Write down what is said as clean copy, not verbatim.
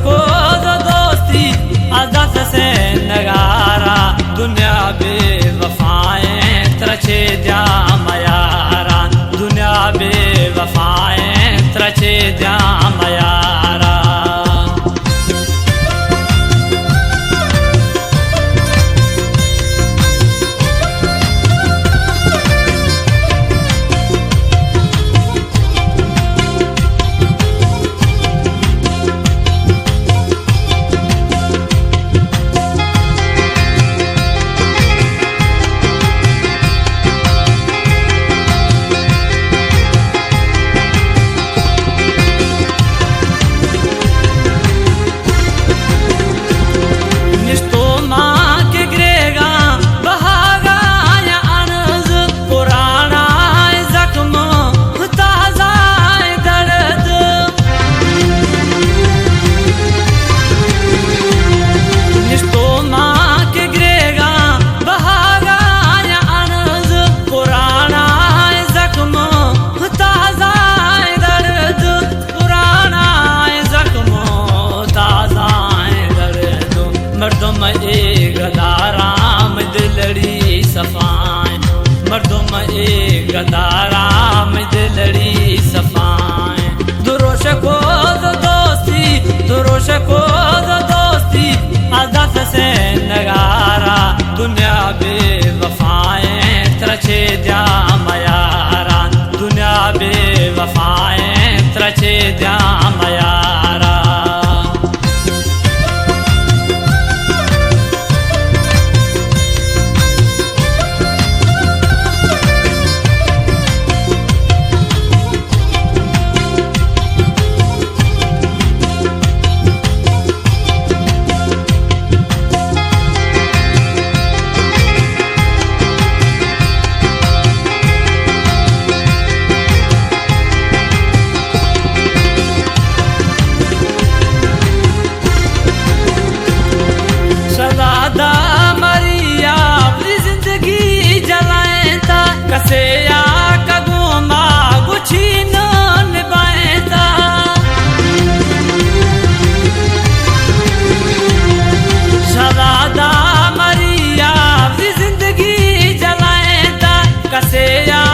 को दोस्ती आदत से नगारा दुनिया बेवफाएं त्रचे द्या मयारा दुनिया बेवफाएं त्रचे द्या मयारा मर्दुम एक गदाराम दिलड़ी सफाएं मर्दुम एक गदाराम दिलड़ी सफाएं दुरोश को दोस्ती आदत से नगारा दुनिया बेवफाएं त्रचे द्या मयारा दुनिया बेवफाएं त्रचे द्या मयारा कसे या कगुमा गुछी न निभाएता शरादा मरिया जिंदगी जलाएता कसे या